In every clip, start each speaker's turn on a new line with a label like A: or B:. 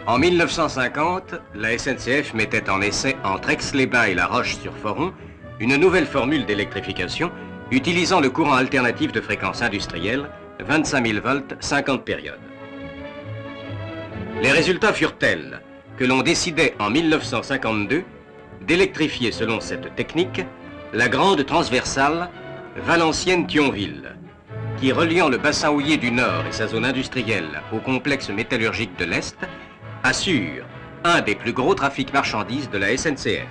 A: En 1950, la SNCF mettait en essai entre Aix-les-Bains et La Roche-sur-Foron une nouvelle formule d'électrification utilisant le courant alternatif de fréquence industrielle, 25 000 volts, 50 périodes. Les résultats furent tels que l'on décidait en 1952 d'électrifier selon cette technique la grande transversale Valenciennes-Thionville, qui, reliant le bassin houiller du Nord et sa zone industrielle au complexe métallurgique de l'Est, assure un des plus gros trafics marchandises de la SNCF.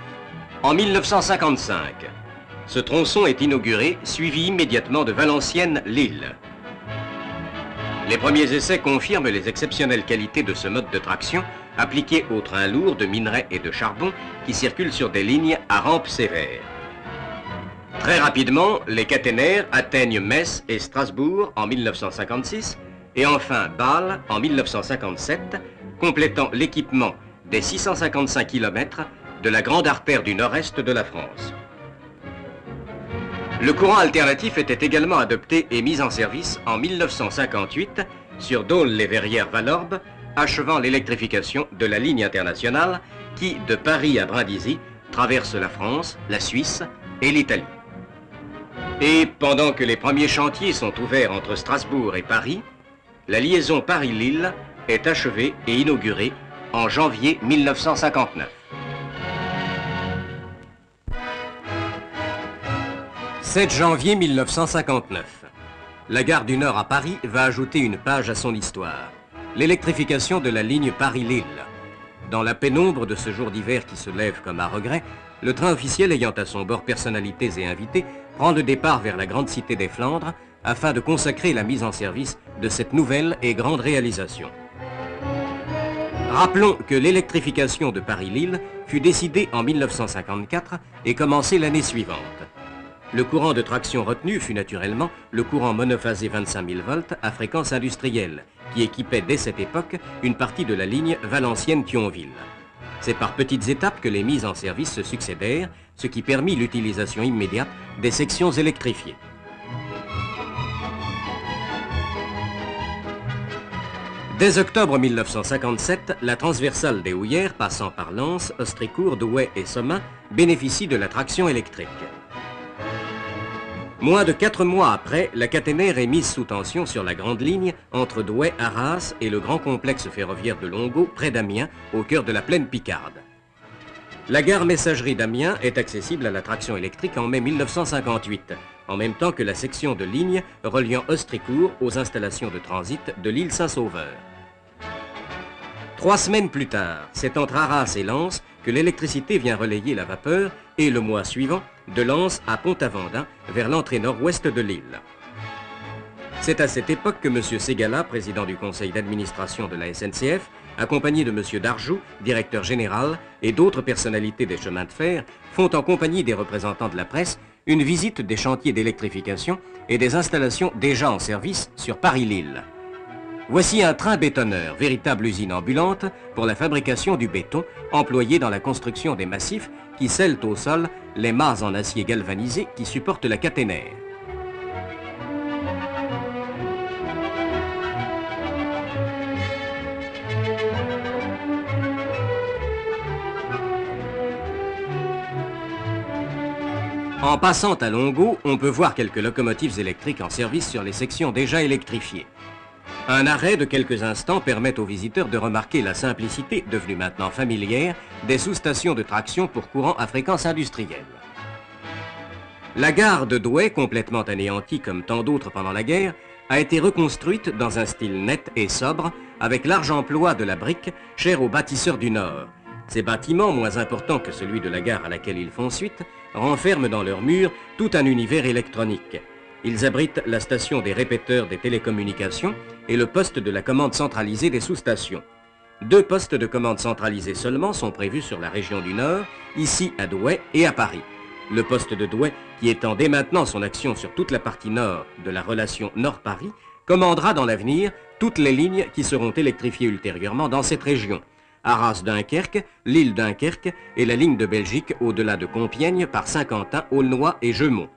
A: En 1955, ce tronçon est inauguré, suivi immédiatement de Valenciennes-Lille. Les premiers essais confirment les exceptionnelles qualités de ce mode de traction appliqué aux trains lourds de minerais et de charbon qui circulent sur des lignes à rampe sévère. Très rapidement, les caténaires atteignent Metz et Strasbourg en 1956 et enfin Bâle en 1957, complétant l'équipement des 655 km de la grande artère du nord-est de la France. Le courant alternatif était également adopté et mis en service en 1958 sur Dôle-les-Verrières-Valorbe, achevant l'électrification de la ligne internationale qui, de Paris à Brindisi, traverse la France, la Suisse et l'Italie. Et pendant que les premiers chantiers sont ouverts entre Strasbourg et Paris, la liaison Paris-Lille est achevée et inaugurée en janvier 1959. 7 janvier 1959. La gare du Nord à Paris va ajouter une page à son histoire. L'électrification de la ligne Paris-Lille. Dans la pénombre de ce jour d'hiver qui se lève comme à regret, le train officiel ayant à son bord personnalités et invités prend le départ vers la grande cité des Flandres afin de consacrer la mise en service de cette nouvelle et grande réalisation. Rappelons que l'électrification de Paris-Lille fut décidée en 1954 et commencée l'année suivante. Le courant de traction retenu fut naturellement le courant monophasé 25 000 volts à fréquence industrielle, qui équipait dès cette époque une partie de la ligne Valenciennes-Thionville. C'est par petites étapes que les mises en service se succédèrent, ce qui permit l'utilisation immédiate des sections électrifiées. Dès octobre 1957, la transversale des houillères passant par Lens, Ostricourt, Douai et Somain bénéficie de la traction électrique. Moins de 4 mois après, la caténaire est mise sous tension sur la grande ligne entre Douai, Arras et le grand complexe ferroviaire de Longeau, près d'Amiens, au cœur de la plaine Picarde. La gare messagerie d'Amiens est accessible à la traction électrique en mai 1958, en même temps que la section de ligne reliant Ostricourt aux installations de transit de l'île Saint-Sauveur. 3 semaines plus tard, c'est entre Arras et Lens que l'électricité vient relayer la vapeur et le mois suivant, de Lens à Pont-Aventin, vers l'entrée nord-ouest de l'île. C'est à cette époque que M. Ségala, président du conseil d'administration de la SNCF, accompagné de M. Darjoux, directeur général, et d'autres personnalités des chemins de fer, font en compagnie des représentants de la presse une visite des chantiers d'électrification et des installations déjà en service sur Paris-Lille. Voici un train bétonneur, véritable usine ambulante pour la fabrication du béton, employé dans la construction des massifs qui scellent au sol les mâts en acier galvanisé qui supportent la caténaire. En passant à Longeau, on peut voir quelques locomotives électriques en service sur les sections déjà électrifiées. Un arrêt de quelques instants permet aux visiteurs de remarquer la simplicité, devenue maintenant familière, des sous-stations de traction pour courant à fréquence industrielle. La gare de Douai, complètement anéantie comme tant d'autres pendant la guerre, a été reconstruite dans un style net et sobre, avec large emploi de la brique, chère aux bâtisseurs du Nord. Ces bâtiments, moins importants que celui de la gare à laquelle ils font suite, renferment dans leurs murs tout un univers électronique. Ils abritent la station des répéteurs des télécommunications et le poste de la commande centralisée des sous-stations. 2 postes de commande centralisés seulement sont prévus sur la région du Nord, ici à Douai et à Paris. Le poste de Douai, qui étend dès maintenant son action sur toute la partie nord de la relation Nord-Paris, commandera dans l'avenir toutes les lignes qui seront électrifiées ultérieurement dans cette région. Arras-Dunkerque, l'île Dunkerque et la ligne de Belgique au-delà de Compiègne par Saint-Quentin, Aulnoy et Jeumont.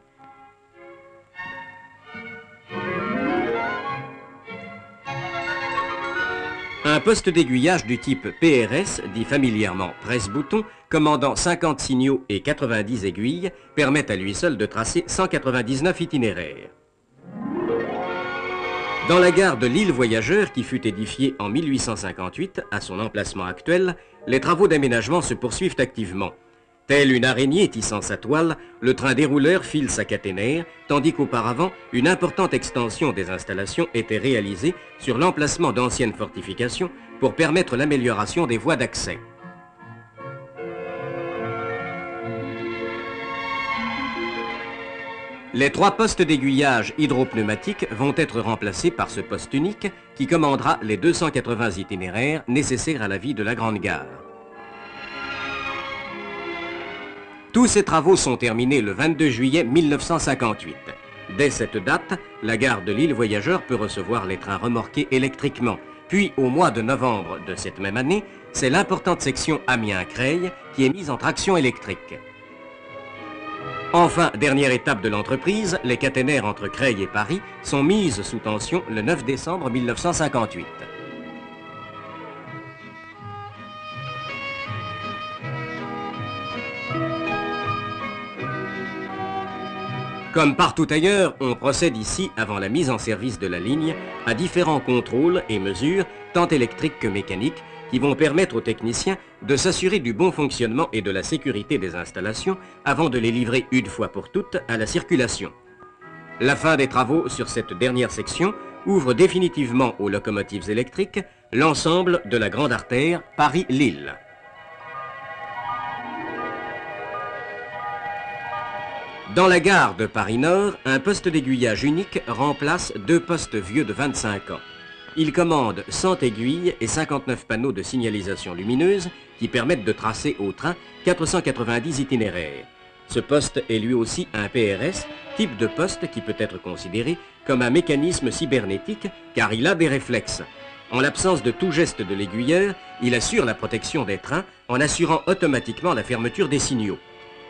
A: Un Un poste d'aiguillage du type PRS, dit familièrement presse-bouton, commandant 50 signaux et 90 aiguilles, permet à lui seul de tracer 199 itinéraires. Dans la gare de l'île Voyageur, qui fut édifiée en 1858 à son emplacement actuel, les travaux d'aménagement se poursuivent activement. Telle une araignée tissant sa toile, le train dérouleur file sa caténaire, tandis qu'auparavant, une importante extension des installations était réalisée sur l'emplacement d'anciennes fortifications pour permettre l'amélioration des voies d'accès. Les 3 postes d'aiguillage hydropneumatiques vont être remplacés par ce poste unique qui commandera les 280 itinéraires nécessaires à la vie de la Grande Gare. Tous ces travaux sont terminés le 22 juillet 1958. Dès cette date, la gare de l'île Voyageur peut recevoir les trains remorqués électriquement. Puis, au mois de novembre de cette même année, c'est l'importante section Amiens-Creil qui est mise en traction électrique. Enfin, dernière étape de l'entreprise, les caténaires entre Creil et Paris sont mises sous tension le 9 décembre 1958. Comme partout ailleurs, on procède ici, avant la mise en service de la ligne, à différents contrôles et mesures, tant électriques que mécaniques, qui vont permettre aux techniciens de s'assurer du bon fonctionnement et de la sécurité des installations avant de les livrer une fois pour toutes à la circulation. La fin des travaux sur cette dernière section ouvre définitivement aux locomotives électriques l'ensemble de la grande artère Paris-Lille. Dans la gare de Paris-Nord, un poste d'aiguillage unique remplace 2 postes vieux de 25 ans. Il commande 100 aiguilles et 59 panneaux de signalisation lumineuse qui permettent de tracer au train 490 itinéraires. Ce poste est lui aussi un PRS, type de poste qui peut être considéré comme un mécanisme cybernétique car il a des réflexes. En l'absence de tout geste de l'aiguilleur, il assure la protection des trains en assurant automatiquement la fermeture des signaux.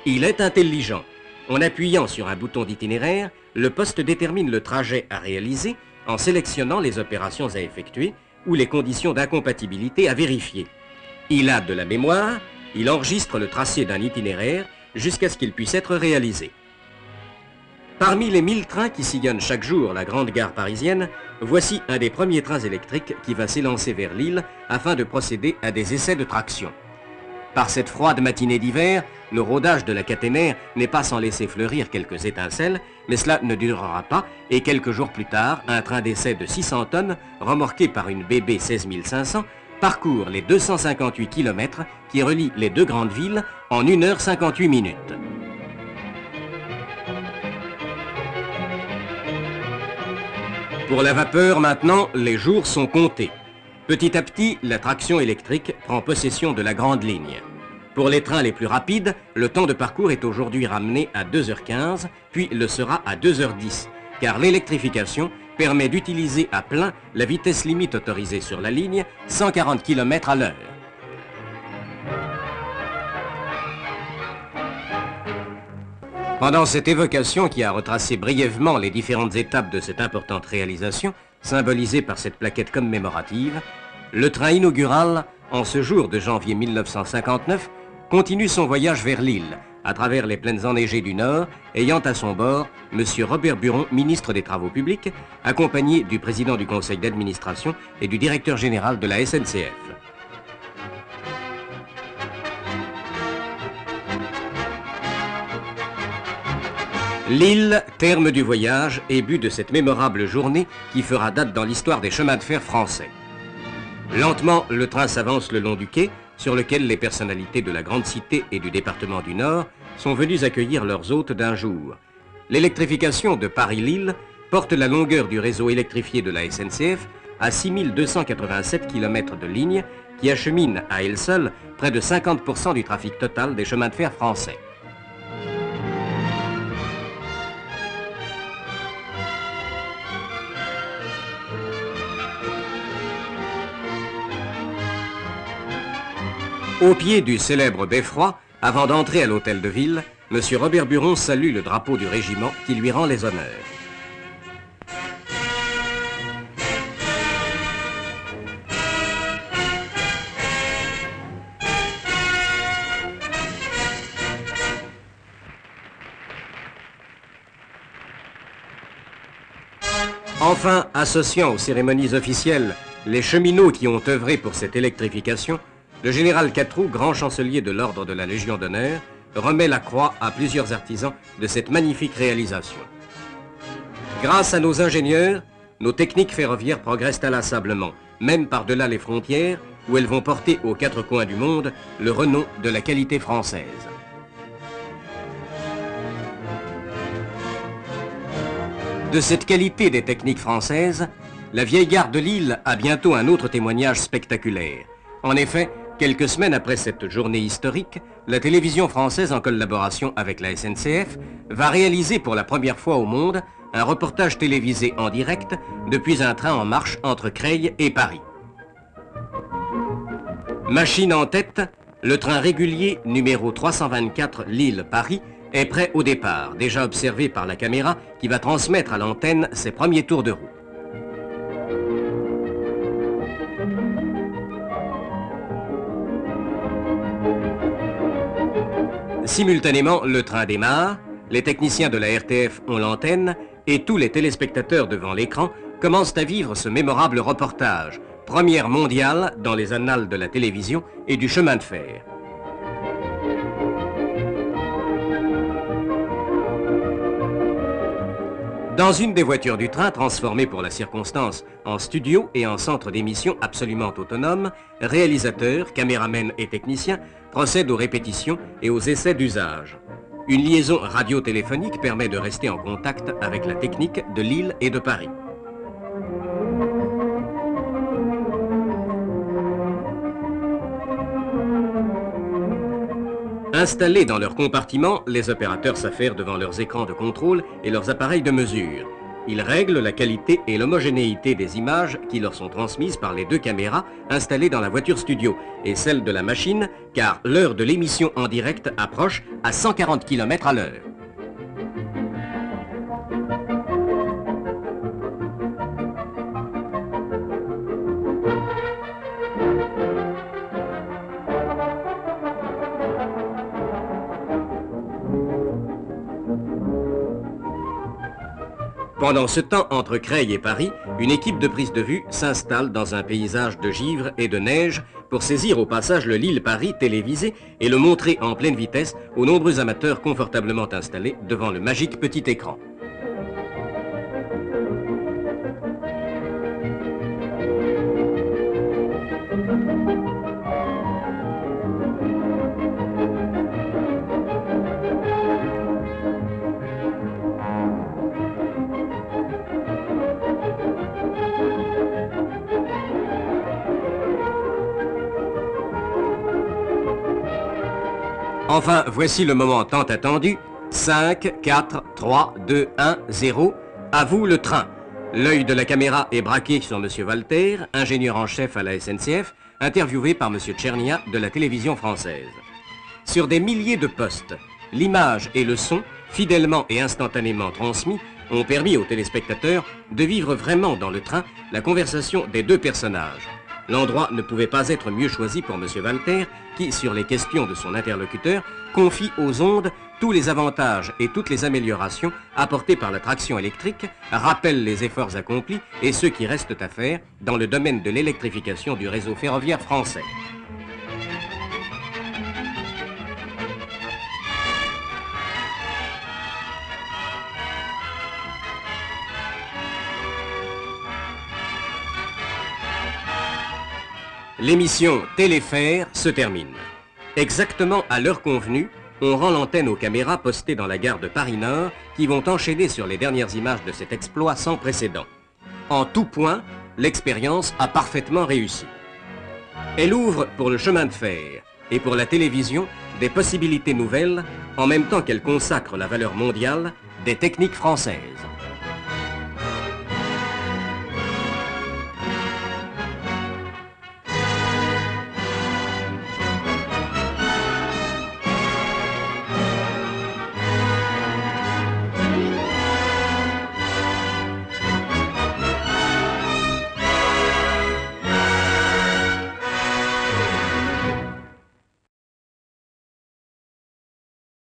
A: Il est intelligent. En appuyant sur un bouton d'itinéraire, le poste détermine le trajet à réaliser en sélectionnant les opérations à effectuer ou les conditions d'incompatibilité à vérifier. Il a de la mémoire, il enregistre le tracé d'un itinéraire jusqu'à ce qu'il puisse être réalisé. Parmi les 1000 trains qui sillonnent chaque jour la grande gare parisienne, voici un des premiers trains électriques qui va s'élancer vers Lille afin de procéder à des essais de traction. Par cette froide matinée d'hiver, le rodage de la caténaire n'est pas sans laisser fleurir quelques étincelles, mais cela ne durera pas et quelques jours plus tard, un train d'essai de 600 tonnes, remorqué par une BB 16500, parcourt les 258 km qui relient les 2 grandes villes en 1 h 58 minutes. Pour la vapeur maintenant, les jours sont comptés. Petit à petit, la traction électrique prend possession de la grande ligne. Pour les trains les plus rapides, le temps de parcours est aujourd'hui ramené à 2 h 15, puis le sera à 2 h 10, car l'électrification permet d'utiliser à plein la vitesse limite autorisée sur la ligne, 140 km à l'heure. Pendant cette évocation qui a retracé brièvement les différentes étapes de cette importante réalisation, symbolisée par cette plaquette commémorative, le train inaugural, en ce jour de janvier 1959, continue son voyage vers Lille, à travers les plaines enneigées du Nord, ayant à son bord M. Robert Buron, ministre des Travaux publics, accompagné du président du conseil d'administration et du directeur général de la SNCF. Lille, terme du voyage et but de cette mémorable journée qui fera date dans l'histoire des chemins de fer français. Lentement, le train s'avance le long du quai, sur lequel les personnalités de la grande cité et du département du Nord sont venues accueillir leurs hôtes d'un jour. L'électrification de Paris-Lille porte la longueur du réseau électrifié de la SNCF à 6287 km de ligne, qui achemine à elle seule près de 50% du trafic total des chemins de fer français. Au pied du célèbre beffroi, avant d'entrer à l'hôtel de ville, M. Robert Buron salue le drapeau du régiment qui lui rend les honneurs. Enfin, associant aux cérémonies officielles les cheminots qui ont œuvré pour cette électrification, le général Catroux, grand chancelier de l'Ordre de la Légion d'honneur, remet la croix à plusieurs artisans de cette magnifique réalisation. Grâce à nos ingénieurs, nos techniques ferroviaires progressent inlassablement, même par-delà les frontières, où elles vont porter aux quatre coins du monde le renom de la qualité française. De cette qualité des techniques françaises, la vieille gare de Lille a bientôt un autre témoignage spectaculaire. En effet, quelques semaines après cette journée historique, la télévision française, en collaboration avec la SNCF, va réaliser pour la première fois au monde un reportage télévisé en direct depuis un train en marche entre Creil et Paris. Machine en tête, le train régulier numéro 324 Lille-Paris est prêt au départ, déjà observé par la caméra qui va transmettre à l'antenne ses premiers tours de roue. Simultanément, le train démarre, les techniciens de la RTF ont l'antenne et tous les téléspectateurs devant l'écran commencent à vivre ce mémorable reportage, première mondiale dans les annales de la télévision et du chemin de fer. Dans une des voitures du train, transformée pour la circonstance en studio et en centre d'émission absolument autonome, réalisateurs, caméramens et techniciens procèdent aux répétitions et aux essais d'usage. Une liaison radio-téléphonique permet de rester en contact avec la technique de Lille et de Paris. Installés dans leur compartiment, les opérateurs s'affairent devant leurs écrans de contrôle et leurs appareils de mesure. Ils règlent la qualité et l'homogénéité des images qui leur sont transmises par les deux caméras installées dans la voiture studio et celle de la machine, car l'heure de l'émission en direct approche à 140 km à l'heure. Pendant ce temps, entre Creil et Paris, une équipe de prise de vue s'installe dans un paysage de givre et de neige pour saisir au passage le Lille-Paris télévisé et le montrer en pleine vitesse aux nombreux amateurs confortablement installés devant le magique petit écran. Enfin, voici le moment tant attendu. 5, 4, 3, 2, 1, 0. À vous le train. L'œil de la caméra est braqué sur M. Walter, ingénieur en chef à la SNCF, interviewé par M. Tchernia de la télévision française. Sur des milliers de postes, l'image et le son, fidèlement et instantanément transmis, ont permis aux téléspectateurs de vivre vraiment dans le train la conversation des deux personnages. L'endroit ne pouvait pas être mieux choisi pour M. Walter, qui, sur les questions de son interlocuteur, confie aux ondes tous les avantages et toutes les améliorations apportées par la traction électrique, rappelle les efforts accomplis et ceux qui restent à faire dans le domaine de l'électrification du réseau ferroviaire français. L'émission Téléfer se termine. Exactement à l'heure convenue, on rend l'antenne aux caméras postées dans la gare de Paris-Nord qui vont enchaîner sur les dernières images de cet exploit sans précédent. En tout point, l'expérience a parfaitement réussi. Elle ouvre pour le chemin de fer et pour la télévision des possibilités nouvelles en même temps qu'elle consacre la valeur mondiale des techniques françaises.